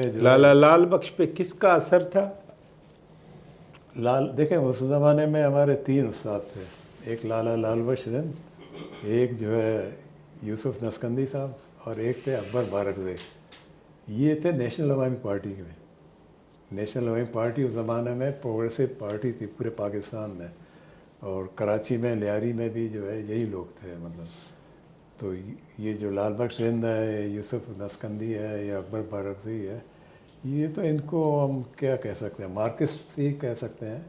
میں جو لالا لال بخش پہ کس کا اثر تھا؟ دیکھیں اس زمانے میں ہمارے 3 استاد تھے. ایک لالا لال بخش زند، ایک جو ہے یوسف نسکندی صاحب، اور ایک تھے اکبر بارکزئی. یہ تھے نیشنل عوامی پارٹی میں. نیشنل عوامی پارٹی اس زمانے میں پروگریسو پارٹی تھی پورے پاکستان میں، اور کراچی میں لیاری میں بھی جو ہے یہی لوگ تھے مطلب. تو یہ جو لال بخش زند ہے، یوسف نسکندی ہے یا اکبر بارکزئی ہے، یہ تو ان کو ہم کیا کہہ سکتے ہیں، مارکسسٹ ہی کہہ سکتے ہیں.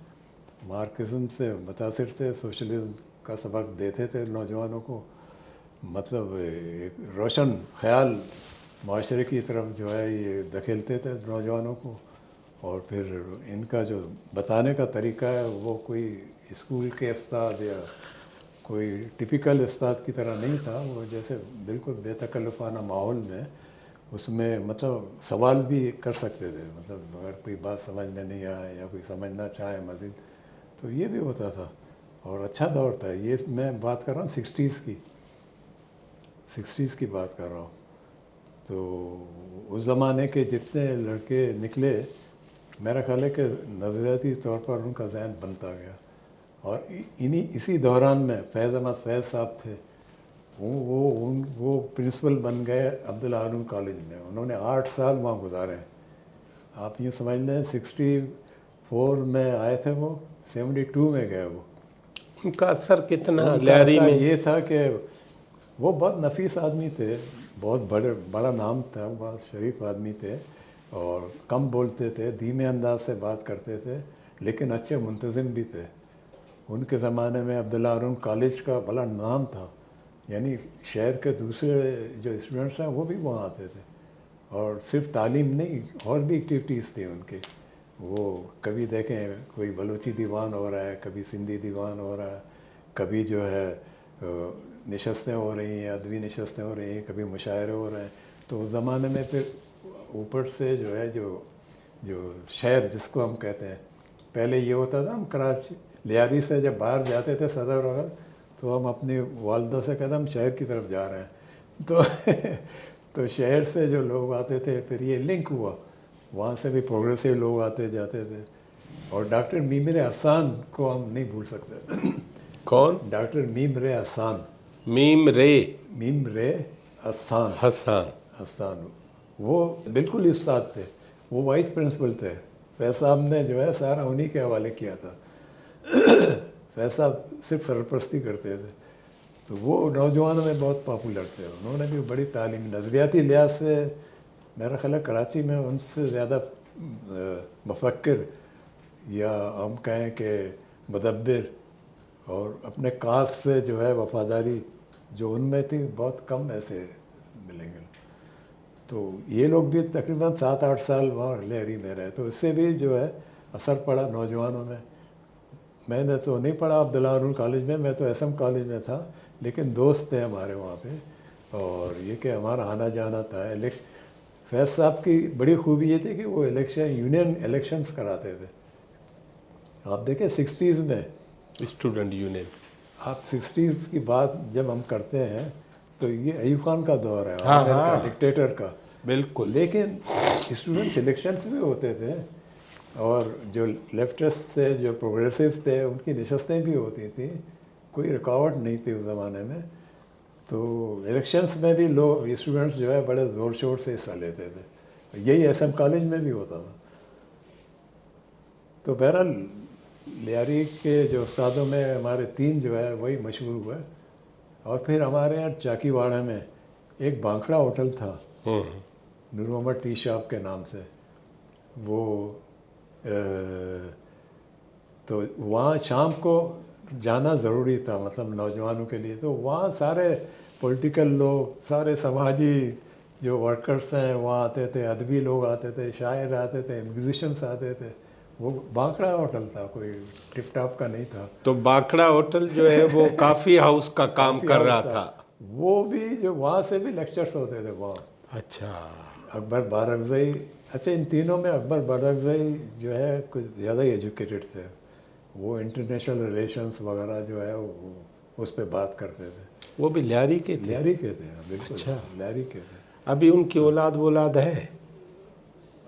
مارکسزم سے متاثر تھے، سوشلزم کا سبق دیتے تھے نوجوانوں کو، مطلب ایک روشن خیال معاشرے کی طرف جو ہے یہ دھکیلتے تھے نوجوانوں کو. اور پھر ان کا جو بتانے کا طریقہ ہے وہ کوئی اسکول کے استاد یا کوئی ٹپیکل استاد کی طرح نہیں تھا. وہ جیسے بالکل بے تکلفانہ ماحول میں اس میں مطلب سوال بھی کر سکتے تھے، مطلب اگر کوئی بات سمجھ میں نہیں آئے یا کوئی سمجھنا چاہے مزید تو یہ بھی ہوتا تھا. اور اچھا دور تھا یہ. میں بات کر رہا ہوں 60s کی بات کر رہا ہوں. تو اس زمانے کے جتنے لڑکے نکلے، میرا خیال ہے کہ نظریاتی طور پر ان کا ذہن بنتا گیا. اور اسی دوران میں فیض احمد فیض صاحب تھے، وہ پرنسپل بن گئے عبداللہ ہارون کالج میں. انہوں نے 8 سال وہاں گزارے. آپ یوں سمجھ لیں 64 میں آئے تھے وہ، 72 میں گئے وہ. ان کا اثر کتنا ان کا لیاری اثر میں؟ یہ تھا کہ وہ بہت نفیس آدمی تھے، بہت بڑا نام تھا، بہت شریف آدمی تھے، اور کم بولتے تھے، دھیمے انداز سے بات کرتے تھے، لیکن اچھے منتظم بھی تھے. ان کے زمانے میں عبداللہ ہارون کالج کا بڑا نام تھا، یعنی شہر کے دوسرے جو اسٹوڈنٹس ہیں وہ بھی وہاں آتے تھے. اور صرف تعلیم نہیں، اور بھی ایکٹیویٹیز تھیں ان کے. وہ کبھی دیکھیں کوئی بلوچی دیوان ہو رہا ہے، کبھی سندھی دیوان ہو رہا ہے، کبھی جو ہے نشستیں ہو رہی ہیں، ادبی نشستیں ہو رہی ہیں، کبھی مشاعرے ہو رہے ہیں. تو اس زمانے میں پھر اوپر سے جو ہے جو شہر جس کو ہم کہتے ہیں، پہلے یہ ہوتا تھا ہم کراچی لیاری سے جب باہر جاتے تھے صدر وغیرہ، تو ہم اپنی والدہ سے کہتے ہم شہر کی طرف جا رہے ہیں. تو شہر سے جو لوگ آتے تھے پھر یہ لنک ہوا، وہاں سے بھی پروگریسو لوگ آتے جاتے تھے. اور ڈاکٹر میمر احسان کو ہم نہیں بھول سکتے. کون؟ ڈاکٹر میمر احسان. میمر احسان. حسان. وہ بالکل استاد تھے، وہ وائس پرنسپل تھے. فیض صاحب نے جو ہے سارا انہی کے حوالے کیا تھا. فیض صاحب صرف سرپرستی کرتے تھے. تو وہ نوجوانوں میں بہت پاپولر تھے. انہوں نے بھی بڑی تعلیم نظریاتی لحاظ سے، میرا خیال ہے کراچی میں ان سے زیادہ مفکر یا ہم کہیں کہ مدبر اور اپنے کاس سے جو ہے وفاداری جو ان میں تھی، بہت کم ایسے ملیں گے. تو یہ لوگ بھی تقریباً 7-8 سال وہاں لیاری میں رہے، تو اس سے بھی جو ہے اثر پڑا نوجوانوں میں. میں نے تو نہیں پڑھا عبداللہ ہارون کالج میں، میں تو ایس ایم کالج میں تھا، لیکن دوست تھے ہمارے وہاں پہ. اور یہ کہ ہمارا آنا جانا تھا. فیض صاحب کی بڑی خوبی یہ تھی کہ وہ یونین الیکشنز کراتے تھے. آپ دیکھیں 60s میں، اسٹوڈنٹ یونین. آپ 60s کی بات جب ہم کرتے ہیں تو یہ ایوب خان کا دور ہے، ہاں عامر کا، ہاں ڈکٹیٹر کا. بالکل. لیکن اسٹوڈنٹس الیکشنس بھی ہوتے تھے، اور جو لیفٹسٹ سے جو پروگریسوز تھے ان کی نشستیں بھی ہوتی تھیں. کوئی رکاوٹ نہیں تھی اس زمانے میں. تو الیکشنس میں بھی لوگ اسٹوڈنٹس جو ہے بڑے زور شور سے حصہ لیتے تھے. یہی ایس ایم کالج میں بھی ہوتا تھا. تو بہرحال لیاری کے جو استادوں میں ہمارے 3 جو ہے وہی مشہور ہوئے. اور پھر ہمارے یہاں چاکی واڑہ میں ایک بانکھڑا ہوٹل تھا نور محمد ٹی شاپ کے نام سے. وہ تو وہاں شام کو جانا ضروری تھا، مطلب نوجوانوں کے لیے. تو وہاں سارے پولیٹیکل لوگ، سارے سماجی جو ورکرس ہیں وہاں آتے تھے، ادبی لوگ آتے تھے، شاعر آتے تھے، میوزیشنس آتے تھے. وہ بانکڑا ہوٹل تھا، کوئی ٹپ ٹاپ کا نہیں تھا. تو باکڑا ہوٹل جو ہے وہ کافی ہاؤس کا کام کافی کر ہاؤس رہا تھا. تھا. وہ بھی جو وہاں سے بھی لیکچرس ہوتے تھے وہاں. اچھا. اکبر بارکزئی، اچھا ان تینوں میں اکبر بارکزئی جو ہے کچھ زیادہ ہی ایجوکیٹڈ تھے. وہ انٹرنیشنل ریلیشنس وغیرہ جو ہے وہ اس پہ بات کرتے تھے. وہ بھی لیاری کے تھے؟ لیاری کے تھے، بالکل اچھا. لیاری کے تھے. ابھی ان کی اولاد ہے؟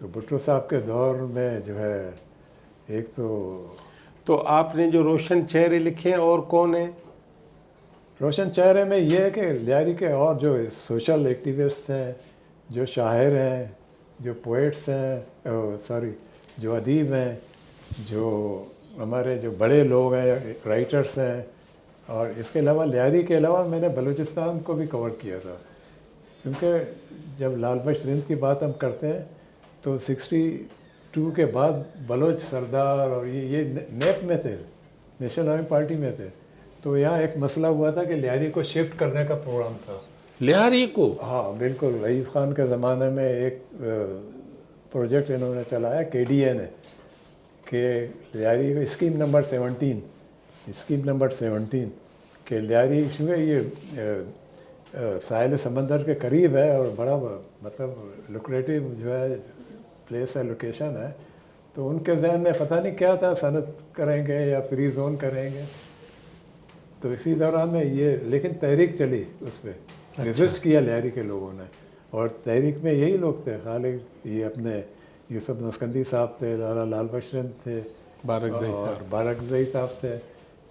تو بھٹو صاحب کے دور میں جو ہے ایک تو آپ نے جو روشن چہرے لکھے ہیں اور کون ہیں؟ روشن چہرے میں یہ ہے کہ لیاری کے اور جو سوشل ایکٹیوسٹ ہیں، جو شاعر ہیں، جو پوئٹس ہیں، سوری جو ادیب ہیں، جو ہمارے جو بڑے لوگ ہیں، رائٹرس ہیں، اور اس کے علاوہ لیاری کے علاوہ میں نے بلوچستان کو بھی کور کیا تھا، کیونکہ جب لال بخش رند کی بات ہم کرتے ہیں تو 62 کے بعد بلوچ سردار اور یہ نیپ میں تھے، نیشنل آرمی پارٹی میں تھے، تو یہاں ایک مسئلہ ہوا تھا کہ لیاری کو شفٹ کرنے کا پروگرام تھا۔ لیاری کو؟ ہاں بالکل، ایوب خان کے زمانے میں ایک پروجیکٹ انہوں نے چلایا KDA نے، کہ لیاری کو اسکیم نمبر 17 کہ لیاری کیونکہ یہ ساحل سمندر کے قریب ہے اور بڑا مطلب لوکریٹو جو ہے پلیس ہے، لوکیشن ہے، تو ان کے ذہن میں پتہ نہیں کیا تھا، صنعت کریں گے یا فری زون کریں گے، تو اسی دوران میں یہ لیکن تحریک چلی اس پہ، ریزسٹ کیا لیاری کے لوگوں نے، اور تحریک میں یہی لوگ تھے، خالد یہ اپنے یوسف نسکندی صاحب تھے، لالا لال بخش رند تھے، بارکزئی اور صاحب۔ بارکزئی صاحب تھے،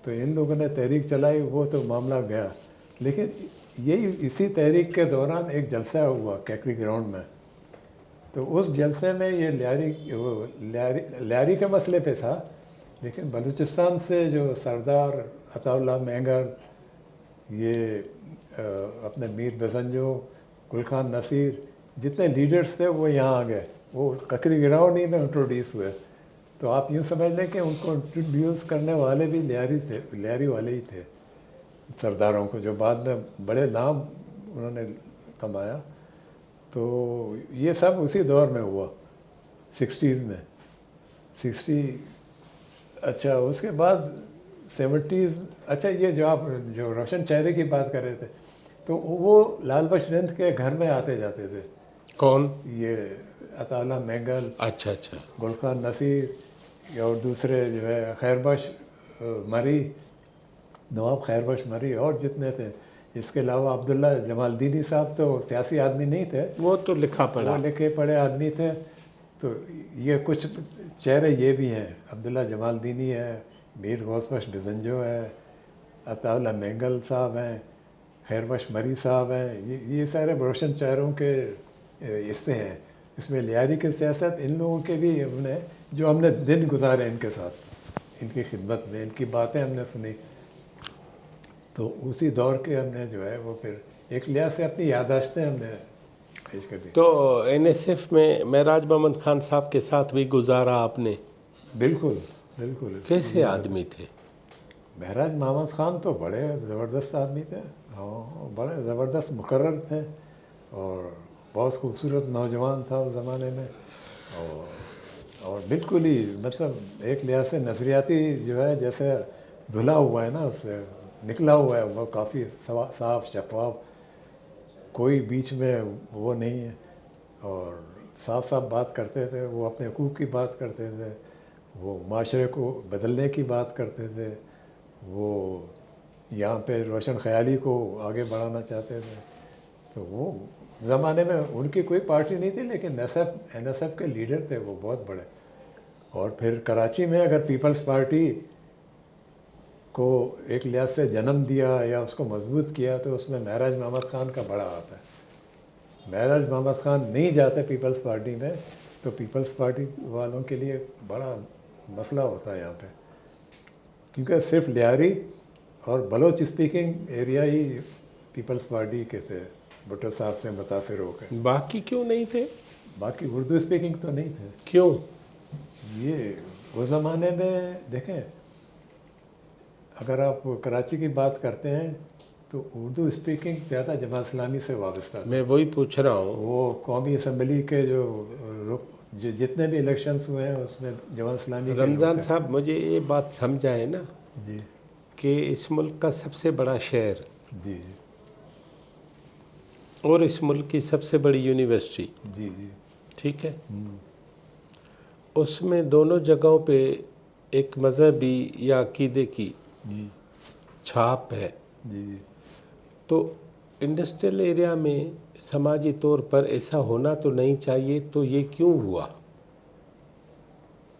تو ان لوگوں نے تحریک چلائی، وہ تو معاملہ گیا، لیکن یہی اسی تحریک کے دوران ایک جلسہ ہوا کیکری گراؤنڈ میں، تو اس جلسے میں یہ لیاری کے مسئلے پہ تھا، لیکن بلوچستان سے جو سردار عطا اللہ مینگر، یہ اپنے میر بزنجو، گل خان نصیر، جتنے لیڈرز تھے وہ یہاں آ گئے، وہ ککری گراؤنڈ ہی میں انٹروڈیوس ہوئے، تو آپ یوں سمجھ لیں کہ ان کو انٹروڈیوس کرنے والے بھی لیاری والے ہی تھے، سرداروں کو، جو بعد میں بڑے نام انہوں نے کمایا، تو یہ سب اسی دور میں ہوا، 60s میں، 60، اچھا اس کے بعد 70s، اچھا یہ جو آپ جو روشن چہرے کی بات کر رہے تھے، تو وہ لال بخش رند کے گھر میں آتے جاتے تھے، کون؟ یہ عطا اللہ مینگل، اچھا اچھا۔ گل خان نصیر، اور دوسرے جو ہے خیر بخش مری، نواب خیر بخش مری، اور جتنے تھے، اس کے علاوہ عبداللہ جمال دینی صاحب تو سیاسی آدمی نہیں تھے، وہ تو لکھا پڑھا، وہ لکھے پڑھے آدمی تھے، تو یہ کچھ چہرے یہ بھی ہیں، عبداللہ جمال دینی ہے، میر غوث بخش بزنجو ہے، عطا اللہ مینگل صاحب ہیں، خیر بخش مری صاحب ہیں، یہ سارے روشن چہروں کے حصے ہیں، اس میں لیاری کی سیاست ان لوگوں کے بھی ہم نے، جو ہم نے دن گزارے ان کے ساتھ، ان کی خدمت میں، ان کی باتیں ہم نے سنی، تو اسی دور کے ہم نے جو ہے وہ پھر ایک لحاظ سے اپنی یادداشتیں ہم نے پیش کر دی۔ تو NSF میں معراج محمد خان صاحب کے ساتھ بھی گزارا آپ نے؟ بالکل بالکل۔ کیسے آدمی تھے؟ معراج محمد خان تو بڑے زبردست آدمی تھے، ہاں بڑے زبردست مقرر تھے، اور بہت خوبصورت نوجوان تھا اس زمانے میں، اور بالکل ہی مطلب ایک لحاظ سے نظریاتی جو ہے جیسے دھلا ہوا ہے نا، اس سے نکلا ہوا ہے، وہ کافی صاف شفاف، کوئی بیچ میں وہ نہیں ہے، اور صاف صاف بات کرتے تھے، وہ اپنے حقوق کی بات کرتے تھے، وہ معاشرے کو بدلنے کی بات کرتے تھے، وہ یہاں پہ روشن خیالی کو آگے بڑھانا چاہتے تھے، تو وہ زمانے میں ان کی کوئی پارٹی نہیں تھی، لیکن NSF کے لیڈر تھے وہ بہت بڑے، اور پھر کراچی میں اگر پیپلز پارٹی کو ایک لحاظ سے جنم دیا یا اس کو مضبوط کیا تو اس میں معراج محمد خان کا بڑا ہاتھ ہے۔ معراج محمد خان نہیں جاتے پیپلز پارٹی میں تو پیپلز پارٹی والوں کے لیے بڑا مسئلہ ہوتا ہے یہاں پہ، کیونکہ صرف لیاری اور بلوچ اسپیکنگ ایریا ہی پیپلز پارٹی کے تھے، بھٹو صاحب سے متاثر ہو کے، باقی کیوں نہیں تھے؟ باقی اردو اسپیکنگ تو نہیں تھے۔ کیوں؟ یہ اس زمانے میں دیکھیں، اگر آپ کراچی کی بات کرتے ہیں تو اردو اسپیکنگ زیادہ جماعت اسلامی سے وابستہ تھا، میں وہی پوچھ رہا ہوں۔ وہ قومی اسمبلی کے جو جتنے بھی الیکشنز ہوئے ہیں اس میں جماعت اسلامی کے رمضان لوگ صاحب مجھے یہ بات سمجھائے نا جی کہ اس ملک کا سب سے بڑا شہر جی اور اس ملک کی سب سے بڑی یونیورسٹی، جی جی ٹھیک ہے، اس میں دونوں جگہوں پہ ایک مذہبی یا عقیدے کی جی چھاپ ہے، جی تو انڈسٹریل ایریا میں سماجی طور پر ایسا ہونا تو نہیں چاہیے، تو یہ کیوں ہوا؟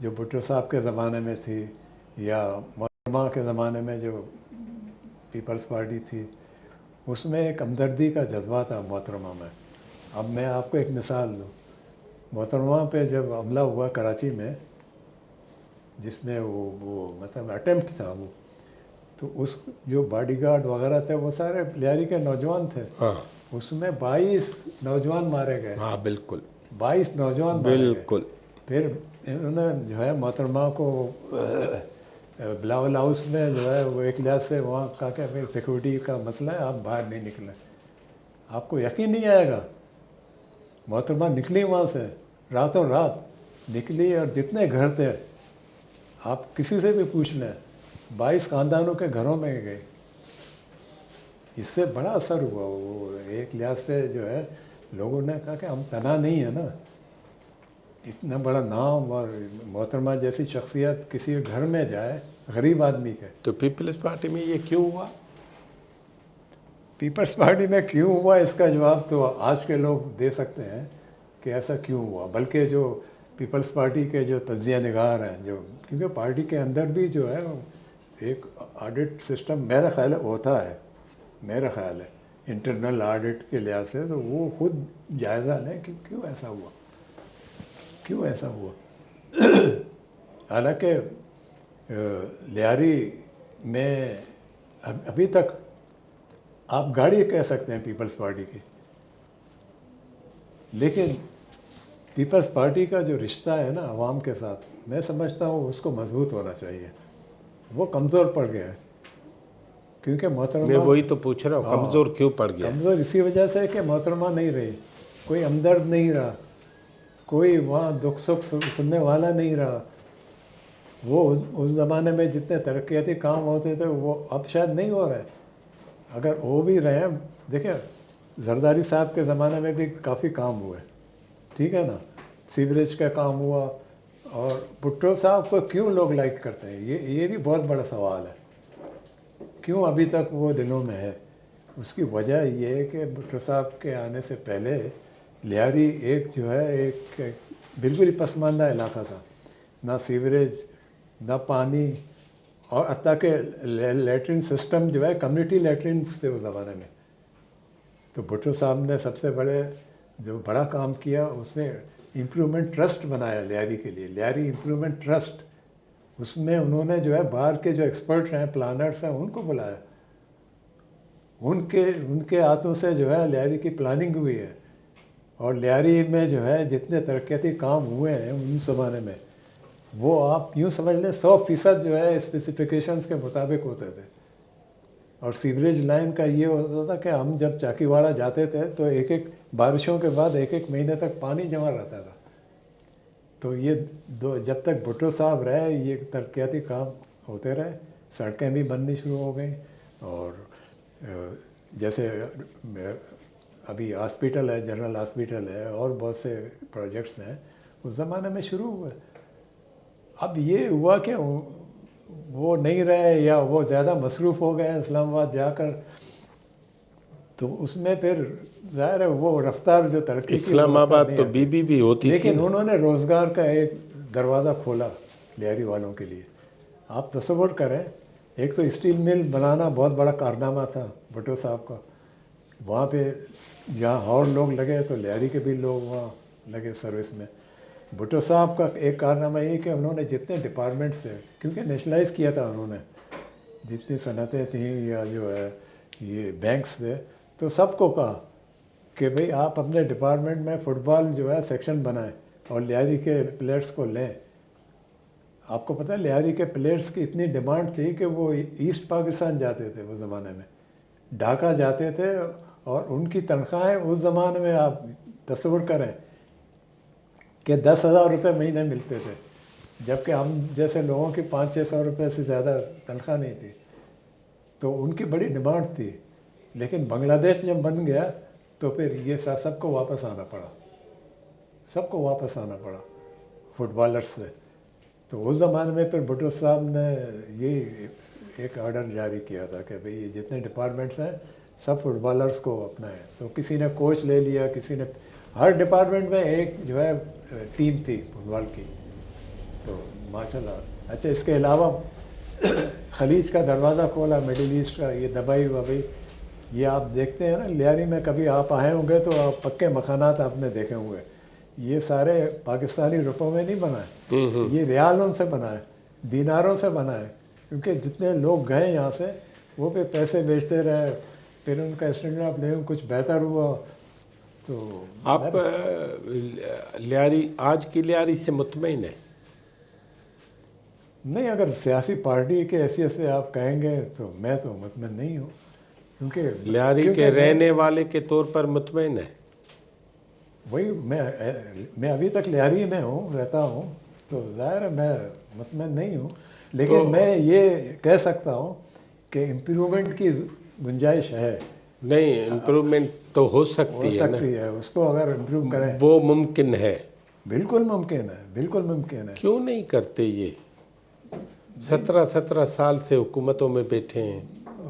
جو بھٹو صاحب کے زمانے میں تھی یا محترمہ کے زمانے میں جو پیپلز پارٹی تھی، اس میں ایک ہمدردی کا جذبہ تھا محترمہ میں. اب میں آپ کو ایک مثال دوں. محترمہ پہ جب حملہ ہوا کراچی میں، جس میں وہ مطلب اٹیمپٹ تھا وہ، تو اس جو باڈی گارڈ وغیرہ تھے وہ سارے لیاری کے نوجوان تھے. ہاں اس میں 22 نوجوان مارے گئے. ہاں بالکل 22 نوجوان مارے گئے. بالکل. پھر انہوں نے جو ہے محترمہ کو بلاول ہاؤس میں جو ہے وہ ایک لحاظ سے وہاں کہا کہ بھائی سیکورٹی کا مسئلہ ہے، آپ باہر نہیں نکلیں. آپ کو یقین نہیں آئے گا، محترمہ نکلی وہاں سے راتوں رات نکلی، اور جتنے گھر تھے آپ کسی سے بھی پوچھ لیں، 22 خاندانوں کے گھروں میں گئی. اس سے بڑا اثر ہوا. وہ ایک لحاظ سے جو ہے لوگوں نے کہا کہ ہم تنہا نہیں ہیں نا. اتنا بڑا نام اور محترمہ جیسی شخصیت کسی گھر میں جائے غریب آدمی کے. تو پیپلز پارٹی میں یہ کیوں ہوا؟ پیپلز پارٹی میں کیوں ہوا، اس کا جواب تو آج کے لوگ دے سکتے ہیں کہ ایسا کیوں ہوا. بلکہ جو پیپلز پارٹی کے جو تجزیہ نگار ہیں، جو کیونکہ پارٹی کے اندر بھی جو ہے ایک آڈٹ سسٹم میرا خیال ہے ہوتا ہے، میرا خیال ہے انٹرنل آڈٹ کے لحاظ سے، تو وہ خود جائزہ لیں کہ کیوں ایسا ہوا، کیوں ایسا ہوا. حالانکہ لیاری میں ابھی تک آپ گاڑی کہہ سکتے ہیں پیپلز پارٹی کی، لیکن پیپلز پارٹی کا جو رشتہ ہے نا عوام کے ساتھ، میں سمجھتا ہوں اس کو مضبوط ہونا چاہیے. وہ کمزور پڑ گیا ہے کیونکہ محترمہ، میں وہی تو پوچھ رہا ہوں کمزور کیوں پڑ گیا؟ کمزور اسی وجہ سے کہ محترمہ نہیں رہی، کوئی ہمدرد نہیں رہا، کوئی وہاں دکھ سکھ سننے والا نہیں رہا. وہ اس زمانے میں جتنے ترقیاتی کام ہوتے تھے وہ اب شاید نہیں ہو رہے. اگر ہو بھی رہے ہیں، دیکھیں زرداری صاحب کے زمانے میں بھی کافی کام ہوئے، ٹھیک ہے نا، سیوریج کا کام ہوا. اور بھٹو صاحب کو کیوں لوگ لائک کرتے ہیں، یہ بھی بہت بڑا سوال ہے. کیوں ابھی تک وہ دلوں میں ہے؟ اس کی وجہ یہ ہے کہ بھٹو صاحب کے آنے سے پہلے لیاری ایک جو ہے ایک بالکل ہی پسماندہ علاقہ تھا. نہ سیوریج، نہ پانی، اور حتیٰ کہ لیٹرین سسٹم جو ہے کمیونٹی لیٹرینس تھے اس زمانے میں. تو بھٹو صاحب نے سب سے جو بڑا کام کیا، اس نے امپرومنٹ ٹرسٹ بنایا لیاری کے لیے، لیاری امپرومنٹ ٹرسٹ. اس میں انہوں نے جو ہے باہر کے جو ایکسپرٹ ہیں، پلانرس ہیں، ان کو بلایا. ان کے ہاتھوں سے جو ہے لیاری کی پلاننگ ہوئی ہے. اور لیاری میں جو ہے جتنے ترقیاتی کام ہوئے ہیں ان زمانے میں، وہ آپ یوں سمجھ لیں 100% جو ہے اسپیسیفیکیشنز کے مطابق ہوتے تھے. اور سیوریج لائن کا یہ ہوتا تھا کہ ہم جب چاکی واڑہ جاتے تھے تو ایک بارشوں کے بعد ایک مہینے تک پانی جمع رہتا تھا. تو یہ جب تک بھٹو صاحب رہے یہ ترقیاتی کام ہوتے رہے. سڑکیں بھی بننی شروع ہو گئیں، اور جیسے ابھی ہاسپیٹل ہے، جنرل ہاسپیٹل ہے، اور بہت سے پروجیکٹس ہیں اس زمانے میں شروع ہوئے. اب یہ ہوا کہ وہ نہیں رہے یا وہ زیادہ مصروف ہو گئے اسلام آباد جا کر، تو اس میں پھر ظاہر ہے وہ رفتار جو ترقی کی اسلام آباد تو بھی ہوتی تھی، لیکن انہوں نے روزگار کا ایک دروازہ کھولا لیاری والوں کے لیے. آپ تصور کریں، ایک تو اسٹیل مل بنانا بہت بڑا کارنامہ تھا بھٹو صاحب کا. وہاں پہ جہاں اور لوگ لگے تو لیاری کے بھی لوگ وہاں لگے سروس میں. بھٹو صاحب کا ایک کارنامہ یہ کہ انہوں نے جتنے ڈپارٹمنٹس تھے، کیونکہ نیشنلائز کیا تھا انہوں نے، جتنی صنعتیں تھیں یا جو ہے یہ بینکس تھے، تو سب کو کہا کہ بھئی آپ اپنے ڈپارٹمنٹ میں فٹ بال جو ہے سیکشن بنائیں اور لیاری کے پلیئرس کو لیں. آپ کو پتہ ہے لیاری کے پلیئرس کی اتنی ڈیمانڈ تھی کہ وہ ایسٹ پاکستان جاتے تھے اس زمانے میں، ڈھاکہ جاتے تھے، اور ان کی تنخواہیں اس زمانے میں آپ تصور کریں کہ 10,000 روپے مہینے ملتے تھے، جبکہ ہم جیسے لوگوں کی 500-600 روپے سے زیادہ تنخواہ نہیں تھی. تو ان کی بڑی ڈیمانڈ تھی. لیکن بنگلہ دیش جب بن گیا تو پھر یہ سب کو واپس آنا پڑا، سب کو واپس آنا پڑا فٹ بالرس سے. تو اس زمانے میں پھر بھٹو صاحب نے یہ ایک آرڈر جاری کیا تھا کہ بھئی یہ جتنے ڈپارٹمنٹس ہیں سب فٹ بالرس کو اپنائیں. تو کسی نے کوچ لے لیا، کسی نے، ہر ڈپارٹمنٹ میں ایک جو ہے ٹیم تھی فٹ بال کی. تو ماشاء اللہ. اچھا اس کے علاوہ خلیج کا دروازہ کھولا, مڈل ایسٹ کا, یہ دبئی وبئی, یہ آپ دیکھتے ہیں نا لیاری میں کبھی آپ آئے ہوں گے تو آپ پکے مکانات آپ نے دیکھے ہوں گے. یہ سارے پاکستانی روپوں میں نہیں بنا ہے, یہ ریالوں سے بنا ہے, دیناروں سے بنا ہے, کیونکہ جتنے لوگ گئے یہاں سے وہ پہ پیسے بیچتے رہے, پھر ان کا اسٹینڈرڈ آف لیونگ کچھ بہتر ہوا. تو آپ لیاری, آج کی لیاری سے مطمئن ہیں؟ نہیں, اگر سیاسی پارٹی کے حیثیت سے آپ کہیں گے تو میں تو مطمئن نہیں ہوں, کیونکہ لیاری کے رہنے والے کے طور پر مطمئن ہے؟ وہی میں ابھی تک لیاری میں ہوں, رہتا ہوں, تو ظاہر ہے میں مطمئن نہیں ہوں, لیکن میں یہ کہہ سکتا ہوں کہ امپرومنٹ کی گنجائش ہے. نہیں, امپرومنٹ تو ہو سکتی ہے, اس کو اگر امپروو کریں وہ ممکن ہے. بالکل ممکن ہے, بالکل ممکن ہے. کیوں نہیں کرتے؟ یہ 17 سال سے حکومتوں میں بیٹھے ہیں.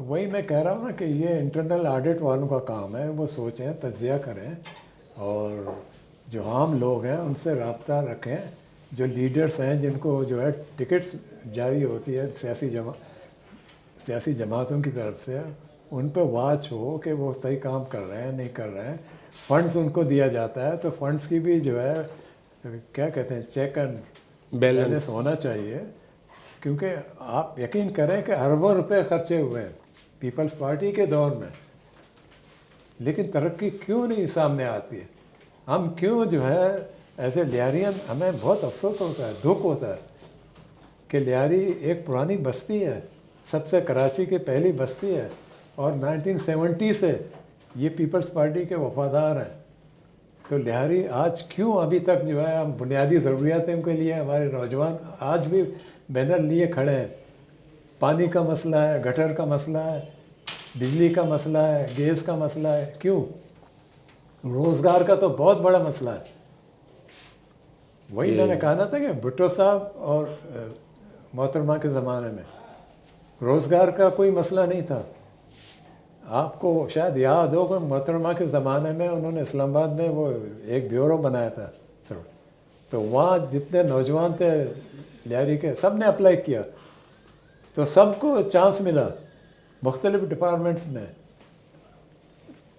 وہی میں کہہ رہا ہوں نا کہ یہ انٹرنل آڈٹ والوں کا کام ہے, وہ سوچیں, تجزیہ کریں, اور جو عام لوگ ہیں ان سے رابطہ رکھیں, جو لیڈرز ہیں جن کو جو ہے ٹکٹس جاری ہوتی ہے سیاسی جماعتوں کی طرف سے, ان پہ واچ ہو کہ وہ صحیح کام کر رہے ہیں نہیں کر رہے ہیں. فنڈز ان کو دیا جاتا ہے تو فنڈز کی بھی جو ہے کیا کہتے ہیں چیک اینڈ بیلنس ہونا چاہیے, کیونکہ آپ یقین کریں کہ اربوں روپے خرچے ہوئے ہیں پیپلز پارٹی کے دور میں, لیکن ترقی کیوں نہیں سامنے آتی ہے؟ ہم کیوں جو ہے ایسے لیاریاں, ہمیں بہت افسوس ہوتا ہے, دکھ ہوتا ہے کہ لیاری ایک پرانی بستی ہے, سب سے کراچی کی پہلی بستی ہے, اور 1970 سے یہ پیپلز پارٹی کے وفادار ہیں. تو لیاری آج کیوں ابھی تک جو ہے ہم بنیادی ضروریاتوں کے لیے ہمارے نوجوان آج بھی بینر لیے کھڑے ہیں. پانی کا مسئلہ ہے, گٹر کا مسئلہ ہے, بجلی کا مسئلہ ہے, گیس کا مسئلہ ہے, کیوں؟ روزگار کا تو بہت بڑا مسئلہ ہے. وہی میں نے کہا تھا کہ بھٹو صاحب اور محترمہ کے زمانے میں روزگار کا کوئی مسئلہ نہیں تھا. آپ کو شاید یاد ہو کہ محترمہ کے زمانے میں انہوں نے اسلام آباد میں وہ ایک بیورو بنایا تھا, تو وہاں جتنے نوجوان تھے لیاری کے سب نے اپلائی کیا, تو سب کو چانس ملا مختلف ڈپارٹمنٹس میں,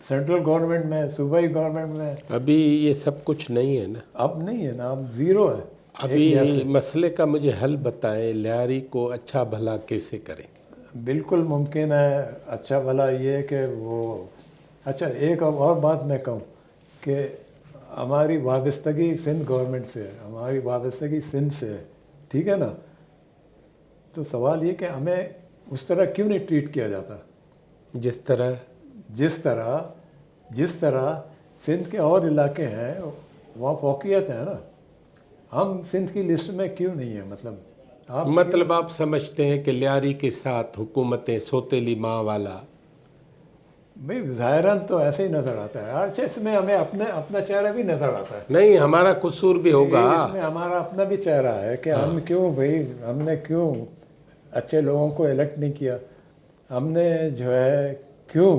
سینٹرل گورنمنٹ میں, صوبائی گورنمنٹ میں. ابھی یہ سب کچھ نہیں ہے نا, اب نہیں ہے نا, اب زیرو ہے. ابھی مسئلے کا مجھے حل بتائیں, لیاری کو اچھا بھلا کیسے کریں؟ بالکل ممکن ہے. اچھا بھلا یہ کہ وہ, اچھا ایک اور بات میں کہوں کہ ہماری وابستگی سندھ گورنمنٹ سے ہے, ہماری وابستگی سندھ سے ہے, ٹھیک ہے نا. تو سوال یہ کہ ہمیں اس طرح کیوں نہیں ٹریٹ کیا جاتا جس طرح سندھ کے اور علاقے ہیں وہاں فوقیت ہے نا, ہم سندھ کی لسٹ میں کیوں نہیں ہیں؟ مطلب آپ سمجھتے ہیں کہ لیاری کے ساتھ حکومتیں سوتیلی ماں والا؟ بھائی ظاہراً تو ایسے ہی نظر آتا ہے. اچھا اس میں ہمیں اپنا چہرہ بھی نظر آتا ہے. نہیں, ہمارا قصور بھی ہوگا. اس میں ہمارا اپنا بھی چہرہ ہے کہ ہم کیوں بھائی, ہم نے کیوں اچھے لوگوں کو الیکٹ نہیں کیا, ہم نے جو ہے کیوں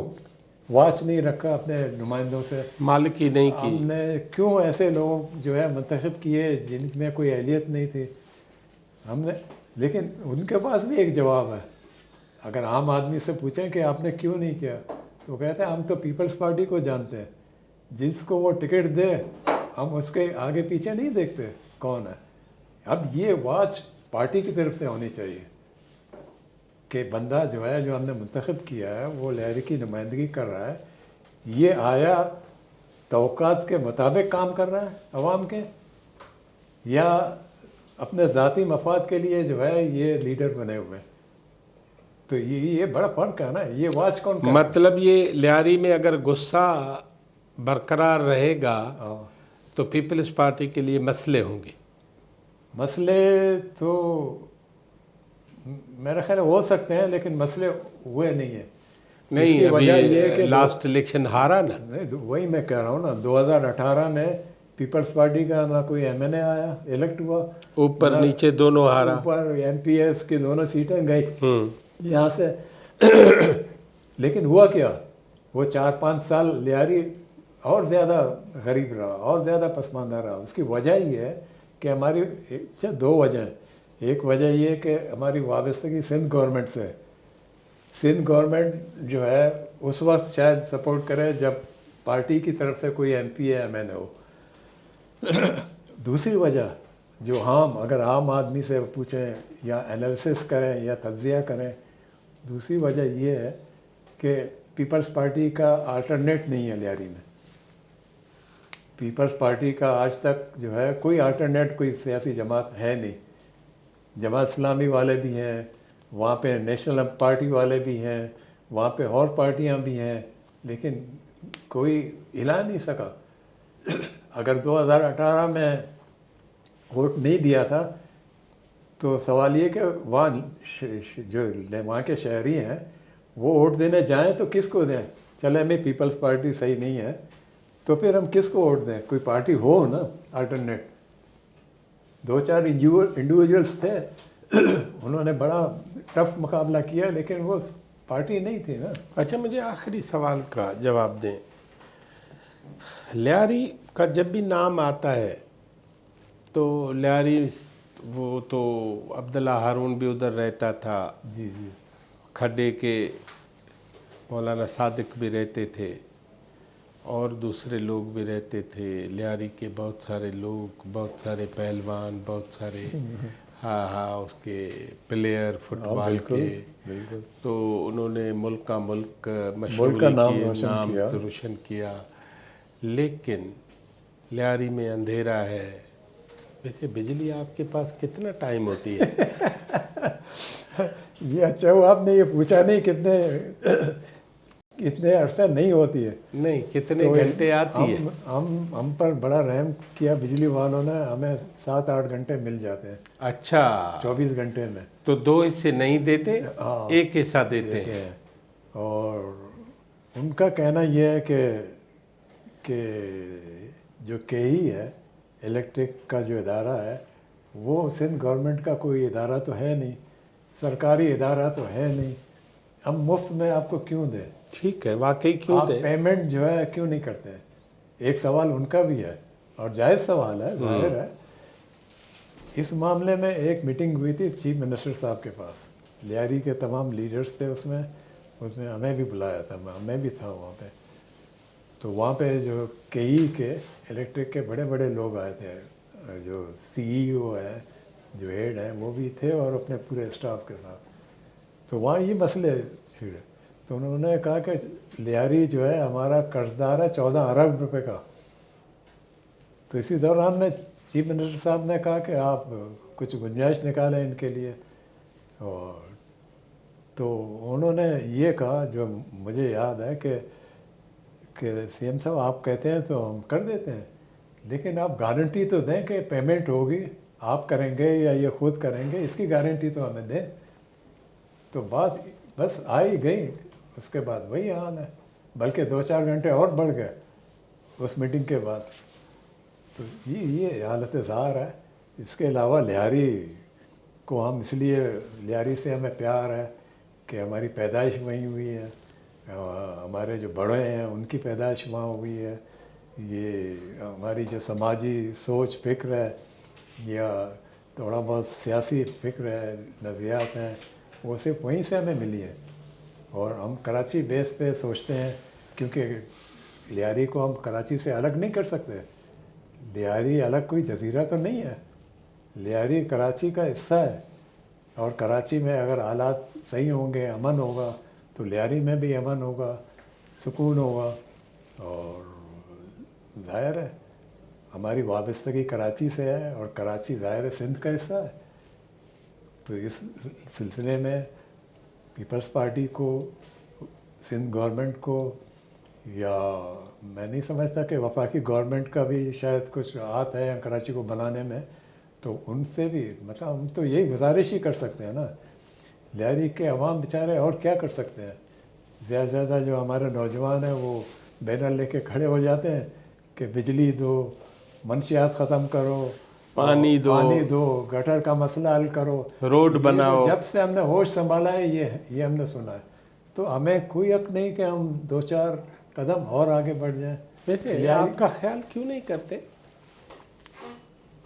واچ نہیں رکھا اپنے نمائندوں سے, مالکی نہیں کی, ہم نے کیوں ایسے لوگ جو ہے منتخب کیے جن میں کوئی اہلیت نہیں تھی ہم نے. لیکن ان کے پاس بھی ایک جواب ہے. اگر عام آدمی سے پوچھیں کہ آپ نے کیوں نہیں کیا, تو کہتے ہیں ہم تو پیپلز پارٹی کو جانتے ہیں, جس کو وہ ٹکٹ دے ہم اس کے آگے پیچھے نہیں دیکھتے کون ہے. اب یہ واچ پارٹی کی طرف سے ہونی چاہیے کہ بندہ جو ہے جو ہم نے منتخب کیا ہے وہ لیاری کی نمائندگی کر رہا ہے, یہ آیا توقعات کے مطابق کام کر رہا ہے عوام کے, یا اپنے ذاتی مفاد کے لیے جو ہے یہ لیڈر بنے ہوئے. تو یہ بڑا فرق ہے نا. یہ واچ کون کرتا ہے؟ مطلب یہ لیاری میں اگر غصہ برقرار رہے گا تو پیپلز پارٹی کے لیے مسئلے ہوں گے. مسئلے تو میرا خیال ہو سکتے ہیں, لیکن مسئلے ہوئے نہیں ہیں. نہیں, ابھی لاسٹ الیکشن ہارا نا. وہی میں کہہ رہا ہوں نا, 2018 میں پیپلز پارٹی کا نہ کوئی ایم این اے آیا الیکٹ ہوا, اوپر نیچے دونوں ہارا, اوپر ایم پی ایس کی دونوں سیٹیں گئی یہاں سے. لیکن ہوا کیا, وہ 4-5 سال لیاری اور زیادہ غریب رہا, اور زیادہ پسماندہ رہا. اس کی وجہ یہ ہے کہ ہماری دو وجہ ہیں. ایک وجہ یہ کہ ہماری وابستگی سندھ گورنمنٹ سے ہے. سندھ گورنمنٹ جو ہے اس وقت شاید سپورٹ کرے جب پارٹی کی طرف سے کوئی ایم پی ہے ایم این اے ہو. دوسری وجہ جو اگر عام آدمی سے پوچھیں یا انالیسس کریں یا تجزیہ کریں، دوسری وجہ یہ ہے کہ پیپلز پارٹی کا آلٹرنیٹ نہیں ہے لیاری میں. پیپلز پارٹی کا آج تک جو ہے کوئی آلٹرنیٹ، کوئی سیاسی جماعت ہے نہیں. جماعت اسلامی والے بھی ہیں وہاں پہ، نیشنل پارٹی والے بھی ہیں وہاں پہ، اور پارٹیاں بھی ہیں، لیکن کوئی ہلا نہیں سکا. اگر 2018 میں ووٹ نہیں دیا تھا تو سوال یہ کہ وہاں جو وہاں کے شہری ہیں وہ ووٹ دینے جائیں تو کس کو دیں؟ چلے ہمیں پیپلز پارٹی صحیح نہیں ہے تو پھر ہم کس کو ووٹ دیں؟ کوئی پارٹی ہو نا آلٹرنیٹ. 2-4 انڈیویجولس تھے انہوں نے بڑا ٹف مقابلہ کیا، لیکن وہ پارٹی نہیں تھی نا. اچھا، مجھے آخری سوال کا جواب دیں. لیاری کا جب بھی نام آتا ہے تو لیاری، وہ تو عبداللہ ہارون بھی ادھر رہتا تھا، جی جی کھڈے کے مولانا صادق بھی رہتے تھے اور دوسرے لوگ بھی رہتے تھے، لیاری کے بہت سارے لوگ، بہت سارے پہلوان، بہت سارے اس کے پلیئر فٹ بال کے. بالکل تو انہوں نے ملک کا ملک مشغولی کا نام کی، روشن نام کیا. روشن کیا. لیکن لیاری میں اندھیرا ہے. ویسے بجلی آپ کے پاس کتنا ٹائم ہوتی ہے؟ یہ اچھا ہوا آپ نے یہ پوچھا نہیں کتنے عرصہ نہیں ہوتی ہے. نہیں، کتنے تو گھنٹے آتی ہے؟ ہم پر بڑا رحم کیا بجلی والوں نے، ہمیں 7-8 گھنٹے مل جاتے ہیں اچھا، 24 گھنٹے میں. تو 2 حصے نہیں دیتے، ہاں، ایک حصہ دیتے ہیں. اور ان کا کہنا یہ ہے کہ جو کے ای ہے الیکٹرک کا جو ادارہ ہے وہ سندھ گورنمنٹ کا کوئی ادارہ تو ہے نہیں، سرکاری ادارہ تو ہے نہیں. ہم مفت میں آپ کو کیوں دیں؟ ٹھیک ہے، واقعی کیوں آپ دیں؟ پیمنٹ جو ہے کیوں نہیں کرتے؟ ایک سوال ان کا بھی ہے اور جائز سوال ہے، ظاہر ہے. اس معاملے میں ایک میٹنگ ہوئی تھی چیف منسٹر صاحب کے پاس، لیاری کے تمام لیڈرز تھے اس میں ہمیں بھی بلایا تھا، میں بھی تھا وہاں پہ. تو وہاں پہ جو کے ای کے الیکٹرک کے بڑے بڑے لوگ آئے تھے، جو سی ای او ہے، جو ہیڈ ہیں وہ بھی تھے اور اپنے پورے اسٹاف کے ساتھ. تو وہاں یہ مسئلے چھڑے. تو انہوں نے کہا کہ لیاری جو ہے ہمارا قرض دار ہے 14 ارب روپے کا. تو اسی دوران میں چیف منسٹر صاحب نے کہا کہ آپ کچھ گنجائش نکالیں ان کے لیے. اور تو انہوں نے یہ کہا جو مجھے یاد ہے کہ سی ایم صاحب آپ کہتے ہیں تو ہم کر دیتے ہیں، لیکن آپ گارنٹی تو دیں کہ پیمنٹ ہوگی، آپ کریں گے یا یہ خود کریں گے، اس کی گارنٹی تو ہمیں دیں. تو بات بس آئی گئی، اس کے بعد وہی حال ہے، بلکہ 2-4 گھنٹے اور بڑھ گئے اس میٹنگ کے بعد. تو یہ حالت ظاہر ہے. اس کے علاوہ لیاری کو ہم اس لیے، لیاری سے ہمیں پیار ہے کہ ہماری پیدائش وہیں ہوئی ہے، ہمارے جو بڑے ہیں ان کی پیدائش وہاں ہوئی ہے. یہ ہماری جو سماجی سوچ فکر ہے یا تھوڑا بہت سیاسی فکر ہے، نظریات ہیں، وہ صرف وہیں سے ہمیں ملی ہے. اور ہم کراچی بیس پہ سوچتے ہیں، کیونکہ لیاری کو ہم کراچی سے الگ نہیں کر سکتے. لیاری الگ کوئی جزیرہ تو نہیں ہے، لیاری کراچی کا حصہ ہے. اور کراچی میں اگر حالات صحیح ہوں گے، امن ہوگا، تو لیاری میں بھی امن ہوگا، سکون ہوگا. اور ظاہر ہے ہماری وابستگی کراچی سے ہے اور کراچی ظاہر ہے سندھ کا حصہ ہے. تو اس سلسلے میں پیپلز پارٹی کو، سندھ گورنمنٹ کو، یا میں نہیں سمجھتا کہ وفاقی گورنمنٹ کا بھی شاید کچھ ہاتھ ہے کراچی کو بنانے میں، تو ان سے بھی مطلب ہم تو یہی گزارش ہی کر سکتے ہیں نا. لیاری کے عوام بیچارے اور کیا کر سکتے ہیں؟ زیادہ سے زیادہ جو ہمارے نوجوان ہیں وہ بینر لے کے کھڑے ہو جاتے ہیں کہ بجلی دو، منشیات ختم کرو، پانی دو، گٹر کا مسئلہ حل کرو، روڈ یہ بناؤ. جب سے ہم نے ہوش سنبھالا ہے یہ ہم نے سنا ہے. تو ہمیں کوئی حق نہیں کہ ہم 2-4 قدم اور آگے بڑھ جائیں. ویسے لیاری آپ کا خیال کیوں نہیں کرتے؟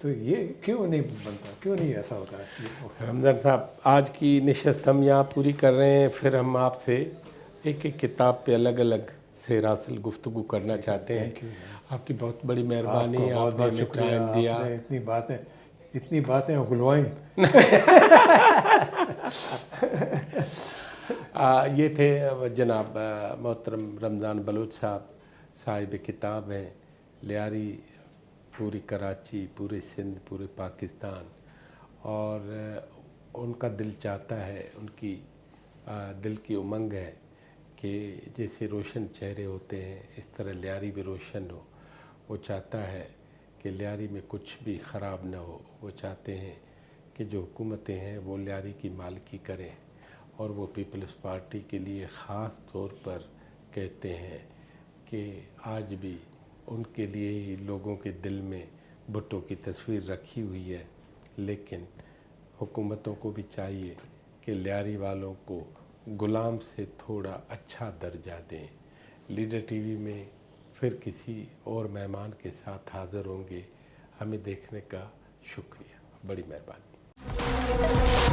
تو یہ کیوں نہیں بنتا, کیوں نہیں ایسا ہوتا ہے؟ رمضان صاحب آج کی نشست ہم یہاں پوری کر رہے ہیں, پھر ہم آپ سے ایک ایک کتاب پہ الگ الگ سے راسل گفتگو کرنا چاہتے ہیں. آپ کی بہت بڑی مہربانی, بہت آپ نے بہت ہمیں شکریہ, ٹائم دیا. آپ نے اتنی باتیں اگلوائیں. یہ تھے جناب محترم رمضان بلوچ صاحب, صاحب کتاب ہیں لیاری پوری کراچی, پورے سندھ, پورے پاکستان, اور ان کا دل چاہتا ہے, ان کی دل کی امنگ ہے کہ جیسے روشن چہرے ہوتے ہیں اس طرح لیاری بھی روشن ہو. وہ چاہتا ہے کہ لیاری میں کچھ بھی خراب نہ ہو. وہ چاہتے ہیں کہ جو حکومتیں ہیں وہ لیاری کی مالکی کریں, اور وہ پیپلز پارٹی کے لیے خاص طور پر کہتے ہیں کہ آج بھی ان کے لیے ہی لوگوں کے دل میں بھٹو کی تصویر رکھی ہوئی ہے. لیکن حکومتوں کو بھی چاہیے کہ لیاری والوں کو غلام سے تھوڑا اچھا درجہ دیں. لیڈر ٹی وی میں پھر کسی اور مہمان کے ساتھ حاضر ہوں گے. ہمیں دیکھنے کا شکریہ, بڑی مہربانی.